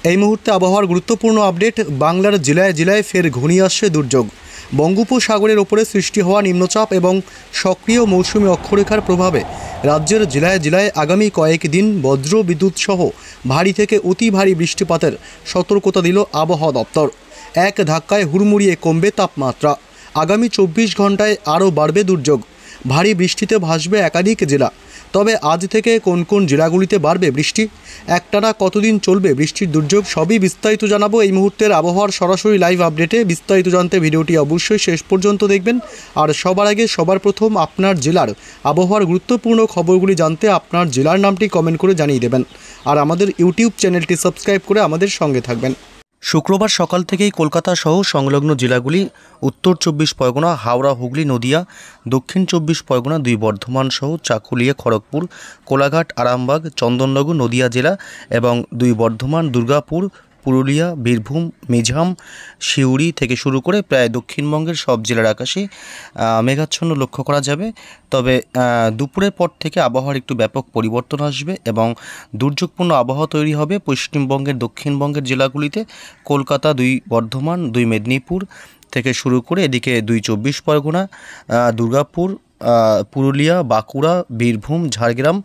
এই মুহূর্তে আবহাওয়ার গুরুত্বপূর্ণ আপডেট। বাংলার জেলায় জেলায় ফের ঘনিয়ে আসছে দুর্যোগ। বঙ্গোপসাগরের ওপরে সৃষ্টি হওয়া নিম্নচাপ এবং সক্রিয় মৌসুমী অক্ষরেখার প্রভাবে রাজ্যের জেলায় জেলায় আগামী কয়েকদিন বজ্র বিদ্যুৎ সহ ভারী থেকে অতি ভারী বৃষ্টিপাতের সতর্কতা দিল আবহাওয়া দপ্তর। এক ধাক্কায় হুড়মুড়িয়ে কমবে তাপমাত্রা। আগামী 24 ঘন্টায় আরও বাড়বে দুর্যোগ। ভারী বৃষ্টিতে ভাসবে একাধিক জেলা। তবে আজ থেকে কোন কোন জেলাগুলিতে বাড়বে বৃষ্টি, একটানা কতদিন চলবে বৃষ্টির দুর্যোগ, সবই বিস্তারিত জানাবো এই মুহূর্তের আবহাওয়ার সরাসরি লাইভ আপডেটে। বিস্তারিত জানতে ভিডিওটি অবশ্যই শেষ পর্যন্ত দেখবেন। আর সবার আগে সবার প্রথম আপনার জেলার আবহাওয়ার গুরুত্বপূর্ণ খবরগুলি জানতে আপনার জেলার নামটি কমেন্ট করে জানিয়ে দেবেন। আর আমাদের ইউটিউব চ্যানেলটি সাবস্ক্রাইব করে আমাদের সঙ্গে থাকবেন। শুক্রবার সকাল থেকেই কলকাতা সহ সংলগ্ন জেলাগুলি, উত্তর 24 পরগনা, হাওড়া, হুগলি, নদিয়া, দক্ষিণ 24 পরগনা, 2 বর্ধমান সহ চাকুলিয়া, খড়গপুর, কোলাঘাট, আরামবাগ, চন্দননগর, নদিয়া জেলা এবং 2 বর্ধমান, দুর্গাপুর, পুরুলিয়া, বীরভূম, মিঝাম, সিউড়ি থেকে শুরু করে প্রায় দক্ষিণবঙ্গের সব জেলার আকাশে মেঘাচ্ছন্ন লক্ষ্য করা যাবে। তবে দুপুরের পর থেকে আবহাওয়ার একটু ব্যাপক পরিবর্তন আসবে এবং দুর্যোগপূর্ণ আবহাওয়া তৈরি হবে পশ্চিমবঙ্গের দক্ষিণবঙ্গের জেলাগুলিতে। কলকাতা, 2 বর্ধমান, 2 মেদিনীপুর থেকে শুরু করে এদিকে 2 24 পরগনা, দুর্গাপুর, পুরুলিয়া, বাঁকুড়া, বীরভূম, ঝাড়গ্রাম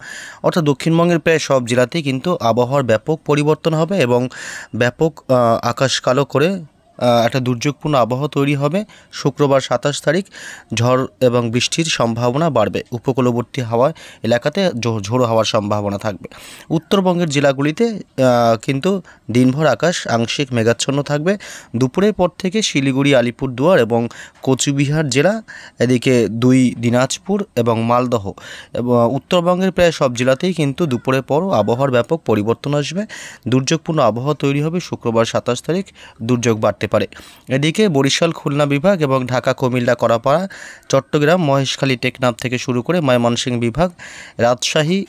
অর্থাৎ দক্ষিণবঙ্গের প্রায় সব জেলাতেই কিন্তু আবহাওয়ার ব্যাপক পরিবর্তন হবে এবং ব্যাপক আকাশ কালো করে একটা দুর্যোগপূর্ণ আবহাওয়া তৈরি হবে। শুক্রবার 27 তারিখ ঝড় এবং বৃষ্টির সম্ভাবনা বাড়বে। উপকূলবর্তী হাওয়া এলাকাতে ঝোড়ো হওয়ার সম্ভাবনা থাকবে। উত্তরবঙ্গের জেলাগুলিতে কিন্তু দিনভর আকাশ আংশিক মেঘাচ্ছন্ন থাকবে। দুপুরের পর থেকে শিলিগুড়ি, আলিপুরদুয়ার এবং কোচবিহার জেলা, এদিকে 2 দিনাজপুর এবং মালদহ এবং উত্তরবঙ্গের প্রায় সব জেলাতেই কিন্তু দুপুরের পরও আবহাওয়ার ব্যাপক পরিবর্তন আসবে। দুর্যোগপূর্ণ আবহাওয়া তৈরি হবে শুক্রবার 27 তারিখ। দুর্যোগ বাড়তে পারে। এদিকে বরিশাল, খুলনা বিভাগ এবং ঢাকা, কুমিল্লা, করাপাড়া, চট্টগ্রাম, মহেশখালী, টেকনাফ থেকে শুরু করে ময়মনসিংহ বিভাগ, রাজশাহী,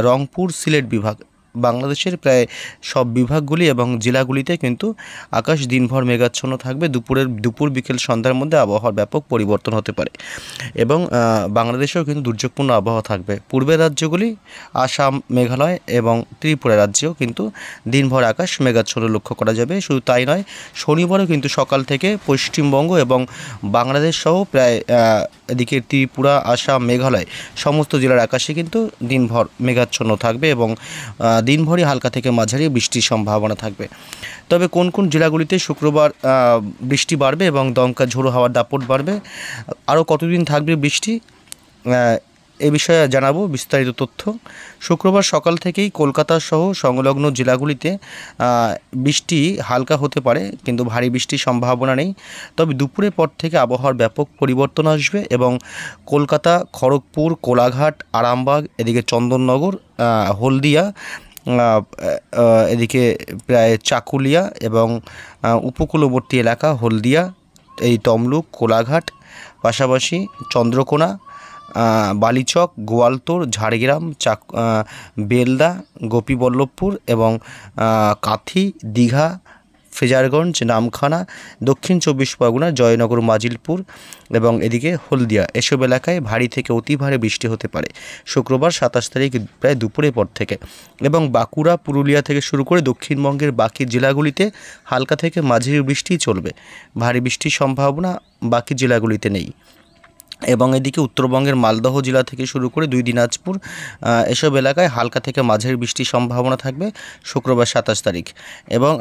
রংপুর, সিলেট বিভাগ, বাংলাদেশের প্রায় সব বিভাগগুলি এবং জেলাগুলিতে কিন্তু আকাশ দিনভর মেঘাচ্ছন্ন থাকবে। দুপুর বিকেল সন্ধ্যার মধ্যে আবহাওয়ার ব্যাপক পরিবর্তন হতে পারে এবং বাংলাদেশেও কিন্তু দুর্যোগপূর্ণ আবহাওয়া থাকবে। পূর্বের রাজ্যগুলি আসাম, মেঘালয় এবং ত্রিপুরা রাজ্যেও কিন্তু দিনভর আকাশ মেঘাচ্ছন্ন লক্ষ্য করা যাবে। শুধু তাই নয়, শনিবারও কিন্তু সকাল থেকে পশ্চিমবঙ্গ এবং বাংলাদেশ সহ প্রায় এদিকে ত্রিপুরা, আসাম, মেঘালয় সমস্ত জেলার আকাশে কিন্তু দিনভর মেঘাচ্ছন্ন থাকবে এবং দিনভরই হালকা থেকে মাঝারি বৃষ্টির সম্ভাবনা থাকবে। তবে কোন কোন জেলাগুলিতে শুক্রবার বৃষ্টি বাড়বে এবং দমকা ঝোড়ো হাওয়ার দাপট বাড়বে, আরও কতদিন থাকবে বৃষ্টি, এ বিষয়ে জানাবো বিস্তারিত তথ্য। শুক্রবার সকাল থেকেই কলকাতা সহ সংলগ্ন জেলাগুলিতে বৃষ্টি হালকা হতে পারে, কিন্তু ভারী বৃষ্টির সম্ভাবনা নেই। তবে দুপুরের পর থেকে আবহাওয়ার ব্যাপক পরিবর্তন আসবে এবং কলকাতা, খড়গপুর, কোলাঘাট, আরামবাগ, এদিকে চন্দননগর, হলদিয়া, এদিকে প্রায় চাকুলিয়া এবং উপকূলবর্তী এলাকা হলদিয়া, এই তমলুক, কোলাঘাট, পাশাপাশি চন্দ্রকোনা, বালিচক, গোয়ালতোড়, ঝাড়গ্রাম, বেলদা, গোপীবল্লভপুর এবং কাথি, দীঘা, ফ্রেজারগঞ্জ, নামখানা, দক্ষিণ 24 পরগনা, জয়নগর, মাজিলপুর এবং এদিকে হলদিয়া, এসব এলাকায় ভারী থেকে অতি ভারী বৃষ্টি হতে পারে শুক্রবার 27 তারিখ প্রায় দুপুরের পর থেকে। এবং বাঁকুড়া, পুরুলিয়া থেকে শুরু করে দক্ষিণবঙ্গের বাকি জেলাগুলিতে হালকা থেকে মাঝারি বৃষ্টিই চলবে। ভারী বৃষ্টির সম্ভাবনা বাকি জেলাগুলিতে নেই। এবং এদিকে উত্তরবঙ্গের মালদহ জেলা থেকে শুরু করে 2 দিনাজপুর এসব এলাকায় হালকা থেকে মাঝারি বৃষ্টির সম্ভাবনা থাকবে শুক্রবার 27 তারিখ। এবং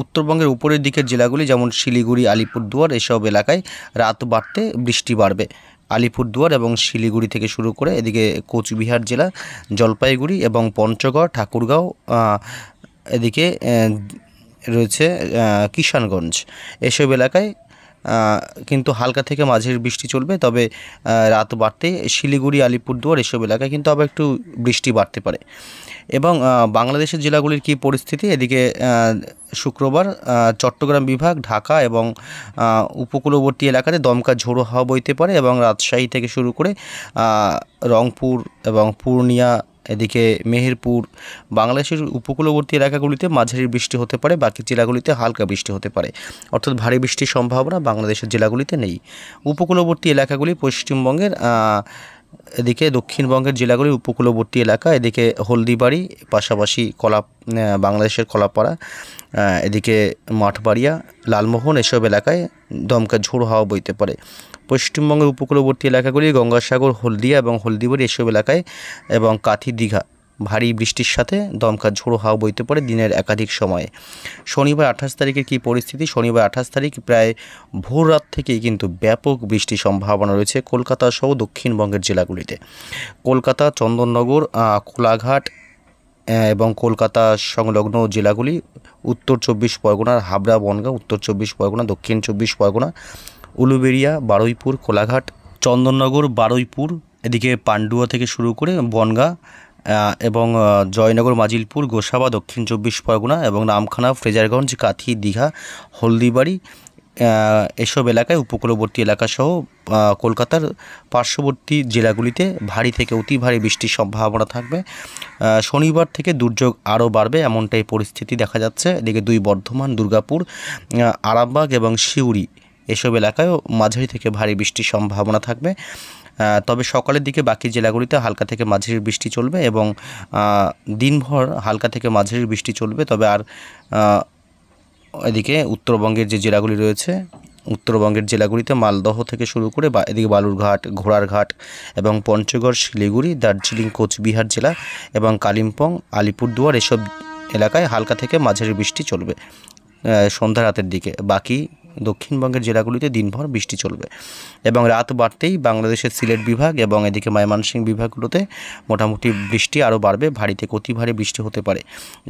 উত্তরবঙ্গের উপরের দিকের জেলাগুলি যেমন শিলিগুড়ি, আলিপুরদুয়ার এসব এলাকায় রাত বাড়তে বৃষ্টি বাড়বে। আলিপুরদুয়ার এবং শিলিগুড়ি থেকে শুরু করে এদিকে কোচবিহার জেলা, জলপাইগুড়ি এবং পঞ্চগড়, ঠাকুরগাঁও, এদিকে রয়েছে কিষানগঞ্জ, এসব এলাকায় কিন্তু হালকা থেকে মাঝারি বৃষ্টি চলবে। তবে রাত বাড়তে শিলিগুড়ি, আলিপুরদুয়ার এসব এলাকায় কিন্তু আবার একটু বৃষ্টি বাড়তে পারে। এবং বাংলাদেশের জেলাগুলির কী পরিস্থিতি, এদিকে শুক্রবার চট্টগ্রাম বিভাগ, ঢাকা এবং উপকূলবর্তী এলাকাতে দমকা ঝোড়ো হাওয়া বইতে পারে এবং রাজশাহী থেকে শুরু করে রংপুর এবং পূর্ণিয়া, এদিকে মেহেরপুর, বাংলাদেশের উপকূলবর্তী এলাকাগুলিতে মাঝারি বৃষ্টি হতে পারে, বাকি জেলাগুলিতে হালকা বৃষ্টি হতে পারে। অর্থাৎ ভারী বৃষ্টির সম্ভাবনা বাংলাদেশের জেলাগুলিতে নেই। উপকূলবর্তী এলাকাগুলি পশ্চিমবঙ্গের এদিকে দক্ষিণবঙ্গের জেলাগুলির উপকূলবর্তী এলাকা, এদিকে হলদিবাড়ি, পাশাপাশি বাংলাদেশের কলাপাড়া, এদিকে মাঠবাড়িয়া, লালমোহন, এসব এলাকায় দমকা ঝোড়ো হাওয়া বইতে পারে। পশ্চিমবঙ্গের উপকূলবর্তী এলাকাগুলি গঙ্গাসাগর, হলদিয়া এবং হলদিবাড়ি এসব এলাকায় এবং কাথি, দীঘা ভারী বৃষ্টির সাথে দমকা ঝোড়ো হাওয়া বইতে পারে দিনের একাধিক সময়ে। শনিবার 28 তারিখের কী পরিস্থিতি? শনিবার 28 তারিখ প্রায় ভোর রাত থেকেই কিন্তু ব্যাপক বৃষ্টির সম্ভাবনা রয়েছে কলকাতা সহ দক্ষিণবঙ্গের জেলাগুলিতে। কলকাতা, চন্দননগর, কোলাঘাট এবং কলকাতা সংলগ্ন জেলাগুলি, উত্তর 24 পরগনার হাবড়া, বনগাঁ, উত্তর 24 পরগনা, দক্ষিণ 24 পরগনা, উলুবেড়িয়া, বারুইপুর, কোলাঘাট, চন্দননগর, বারুইপুর, এদিকে পান্ডুয়া থেকে শুরু করে বনগাঁ এবং জয়নগর, মাজিলপুর, গোসাবা, দক্ষিণ 24 পরগনা এবং নামখানা, ফ্রেজারগঞ্জ, কাথি, দীঘা, হলদিবাড়ি এসব এলাকায় উপকূলবর্তী এলাকাসহ কলকাতার পার্শ্ববর্তী জেলাগুলিতে ভারী থেকে অতি ভারী বৃষ্টির সম্ভাবনা থাকবে। শনিবার থেকে দুর্যোগ আরও বাড়বে এমনটাই পরিস্থিতি দেখা যাচ্ছে। এদিকে বর্ধমান, দুর্গাপুর, আরামবাগ এবং সিউড়ি এসব এলাকায়ও মাঝারি থেকে ভারী বৃষ্টির সম্ভাবনা থাকবে। তবে সকালের দিকে বাকি জেলাগুলিতে হালকা থেকে মাঝারি বৃষ্টি চলবে এবং দিনভর হালকা থেকে মাঝারি বৃষ্টি চলবে। তবে আর এদিকে উত্তরবঙ্গের যে জেলাগুলি রয়েছে, উত্তরবঙ্গের জেলাগুলিতে মালদহ থেকে শুরু করে এদিকে বালুরঘাট, ঘোড়ারঘাট এবং পঞ্চগড়, শিলিগুড়ি, দার্জিলিং, কোচবিহার জেলা এবং কালিম্পং, আলিপুরদুয়ার এসব এলাকায় হালকা থেকে মাঝারি বৃষ্টি চলবে সন্ধ্যা রাতের দিকে। বাকি দক্ষিণবঙ্গের জেলাগুলিতে দিনভর বৃষ্টি চলবে এবং রাত বাড়তেই বাংলাদেশের সিলেট বিভাগ এবং এদিকে ময়মনসিংহ বিভাগগুলোতে মোটামুটি বৃষ্টি আরও বাড়বে, ভারী থেকে অতি ভারী বৃষ্টি হতে পারে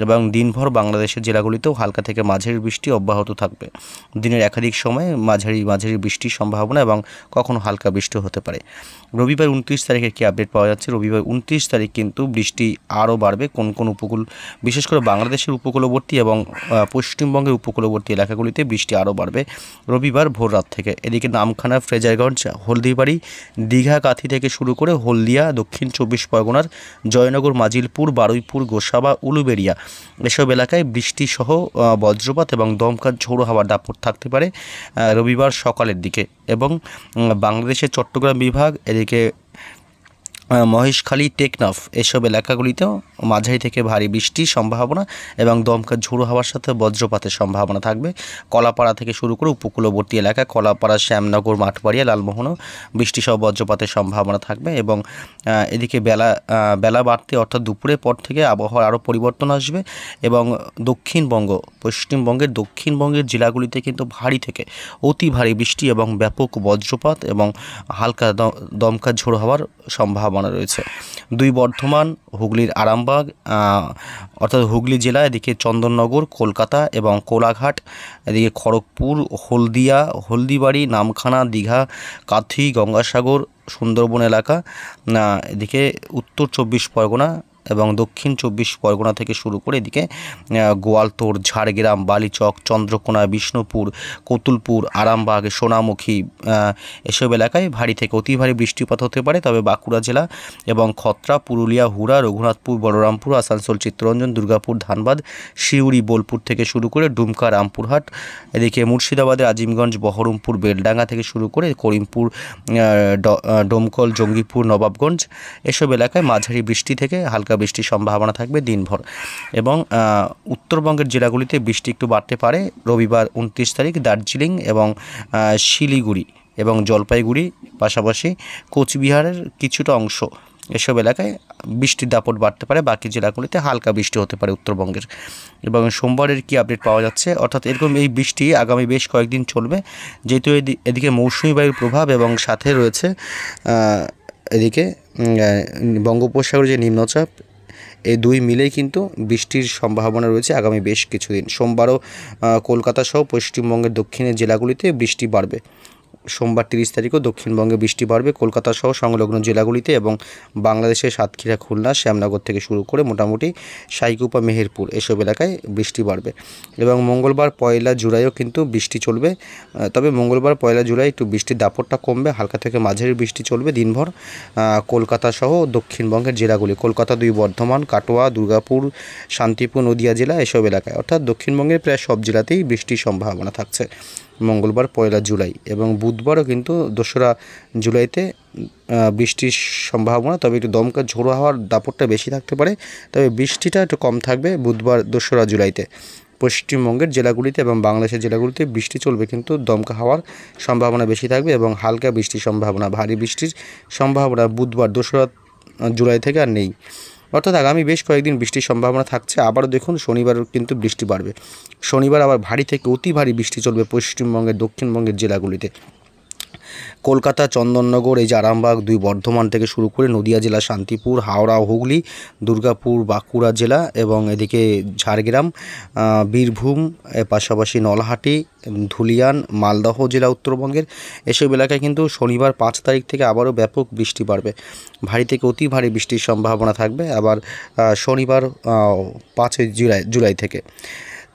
এবং দিনভর বাংলাদেশের জেলাগুলিতেও হালকা থেকে মাঝারি বৃষ্টি অব্যাহত থাকবে। দিনের একাধিক সময়ে মাঝারি বৃষ্টির সম্ভাবনা এবং কখনো হালকা বৃষ্টি হতে পারে। রবিবার 29 তারিখের কি আপডেট পাওয়া যাচ্ছে? রবিবার 29 তারিখ কিন্তু বৃষ্টি আরও বাড়বে কোন কোন বিশেষ করে বাংলাদেশের উপকূলবর্তী এবং পশ্চিমবঙ্গের উপকূলবর্তী এলাকাগুলিতে বৃষ্টি আরও বাড়বে রবিবার ভোর রাত থেকে। এদিকে নামখানা, ফ্রেজারগঞ্জ, হলদিবাড়ি, দীঘা, কাথি থেকে শুরু করে হলদিয়া, দক্ষিণ 24 পরগনার জয়নগর, মাজিলপুর, বারুইপুর, গোসাবা, উলুবেড়িয়া এসব এলাকায় বৃষ্টিসহ বজ্রপাত এবং দমকা ঝোড়ো হাওয়ার দাপট থাকতে পারে রবিবার সকালের দিকে। এবং বাংলাদেশের চট্টগ্রাম বিভাগ, এদিকে মহেশখালী, টেকনাফ এসব এলাকাগুলিতেও মাঝারি থেকে ভারী বৃষ্টির সম্ভাবনা এবং দমকা ঝোড়ো হাওয়ার সাথে বজ্রপাতের সম্ভাবনা থাকবে। কলাপাড়া থেকে শুরু করে উপকূলবর্তী এলাকা, কলাপাড়া, শ্যামনগর, মাঠবাড়িয়া, লালমোহনও বৃষ্টিসহ বজ্রপাতের সম্ভাবনা থাকবে এবং এদিকে বেলা বাড়তে অর্থাৎ দুপুরের পর থেকে আবহাওয়ার আরও পরিবর্তন আসবে এবং দক্ষিণবঙ্গের জেলাগুলিতে কিন্তু ভারী থেকে অতি ভারী বৃষ্টি এবং ব্যাপক বজ্রপাত এবং হালকা দমকা ঝোড়ো হাওয়ার সম্ভাবনা রয়েছে। বর্ধমান, হুগলির আরামবাগ অর্থাৎ হুগলি জেলা, এদিকে চন্দননগর, কলকাতা এবং কোলাঘাট, এদিকে খড়গপুর, হলদিয়া, হলদিবাড়ি, নামখানা, দীঘা, কাথি, গঙ্গাসাগর, সুন্দরবন এলাকা, এদিকে উত্তর 24 পরগনা এবং দক্ষিণ 24 পরগনা থেকে শুরু করে এদিকে গোয়ালতোড়, ঝাড়গ্রাম, বালিচক, চন্দ্রকোনা, বিষ্ণুপুর, কতুলপুর, আরামবাগ, সোনামুখী এসব এলাকায় ভারী থেকে অতি ভারী বৃষ্টিপাত হতে পারে। তবে বাঁকুড়া জেলা এবং খত্রা, পুরুলিয়া, হুড়া, রঘুনাথপুর, বলরামপুর, আসানসোল, চিত্তরঞ্জন, দুর্গাপুর, ধানবাদ, সিউড়ি, বোলপুর থেকে শুরু করে ডুমকা, রামপুরহাট, এদিকে মুর্শিদাবাদের আজিমগঞ্জ, বহরমপুর, বেলডাঙ্গা থেকে শুরু করে করিমপুর, ডোমকল, জঙ্গিপুর, নবাবগঞ্জ এসব এলাকায় মাঝারি বৃষ্টি থেকে হালকা বৃষ্টির সম্ভাবনা থাকবে দিনভর এবং উত্তরবঙ্গের জেলাগুলিতে বৃষ্টি একটু বাড়তে পারে রবিবার 29 তারিখ। দার্জিলিং এবং শিলিগুড়ি এবং জলপাইগুড়ি, পাশাপাশি কোচবিহারের কিছুটা অংশ এসব এলাকায় বৃষ্টির দাপট বাড়তে পারে। বাকি জেলাগুলিতে হালকা বৃষ্টি হতে পারে উত্তরবঙ্গের। এবং সোমবারের কি আপডেট পাওয়া যাচ্ছে? অর্থাৎ এরকম এই বৃষ্টি আগামী বেশ কয়েকদিন চলবে, যেহেতু এদিকে মৌসুমি বায়ুর প্রভাব এবং সাথে রয়েছে এদিকে বঙ্গোপসাগরে যে নিম্নচাপ, এই দুই মিলেই কিন্তু বৃষ্টির সম্ভাবনা রয়েছে আগামী বেশ কিছুদিন। সোমবারও কলকাতা সহ পশ্চিমবঙ্গের দক্ষিণের জেলাগুলিতে বৃষ্টি বাড়বে। সোমবার 30 তারিখও দক্ষিণবঙ্গে বৃষ্টি বাড়বে কলকাতা সহ সংলগ্ন জেলাগুলিতে এবং বাংলাদেশের সাতক্ষীরা, খুলনা, শ্যামনগর থেকে শুরু করে মোটামুটি সাইকুপা, মেহেরপুর এসব এলাকায় বৃষ্টি বাড়বে। এবং মঙ্গলবার 1 জুলাইও কিন্তু বৃষ্টি চলবে, তবে মঙ্গলবার 1 জুলাই একটু বৃষ্টির দাপটটা কমবে, হালকা থেকে মাঝারি বৃষ্টি চলবে দিনভর কলকাতা সহ দক্ষিণবঙ্গের জেলাগুলি, কলকাতা, বর্ধমান, কাটোয়া, দুর্গাপুর, শান্তিপুর, নদিয়া জেলা এসব এলাকায়, অর্থাৎ দক্ষিণবঙ্গের প্রায় সব জেলাতেই বৃষ্টির সম্ভাবনা থাকছে মঙ্গলবার 1 জুলাই। এবং বুধবার বুধবারও কিন্তু 2রা জুলাইতে বৃষ্টির সম্ভাবনা, তবে একটু দমকা ঝোড়ো হওয়ার দাপটটা বেশি থাকতে পারে, তবে বৃষ্টিটা একটু কম থাকবে বুধবার 2রা জুলাইতে। পশ্চিমবঙ্গের জেলাগুলিতে এবং বাংলাদেশের জেলাগুলিতে বৃষ্টি চলবে, কিন্তু দমকা হওয়ার সম্ভাবনা বেশি থাকবে এবং হালকা বৃষ্টির সম্ভাবনা, ভারী বৃষ্টির সম্ভাবনা বুধবার 2রা জুলাই থেকে আর নেই। অর্থাৎ আগামী বেশ কয়েকদিন বৃষ্টির সম্ভাবনা থাকছে। আবারও দেখুন শনিবার কিন্তু বৃষ্টি বাড়বে, শনিবার আবার ভারী থেকে অতি ভারী বৃষ্টি চলবে পশ্চিমবঙ্গের দক্ষিণবঙ্গের জেলাগুলিতে। কলকাতা, চন্দননগর, এই যে আরামবাগ, 2 বর্ধমান থেকে শুরু করে নদিয়া জেলা, শান্তিপুর, হাওড়া, হুগলি, দুর্গাপুর, বাঁকুড়া জেলা এবং এদিকে ঝাড়গ্রাম, বীরভূম, এর পাশাপাশি নলহাটি, ধুলিয়ান, মালদহ জেলা উত্তরবঙ্গের, এসব এলাকায় কিন্তু শনিবার 5 তারিখ থেকে আবারও ব্যাপক বৃষ্টি বাড়বে, ভারী থেকে অতি ভারী বৃষ্টির সম্ভাবনা থাকবে আবার শনিবার 5 জুলাই থেকে।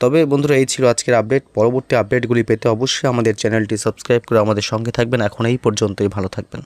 তবে বন্ধুরা, এই ছিল আজকের আপডেট। পরবর্তী আপডেটগুলি পেতে অবশ্যই আমাদের চ্যানেলটি সাবস্ক্রাইব করে আমাদের সঙ্গে থাকবেন। এখন এই পর্যন্তই, ভালো থাকবেন।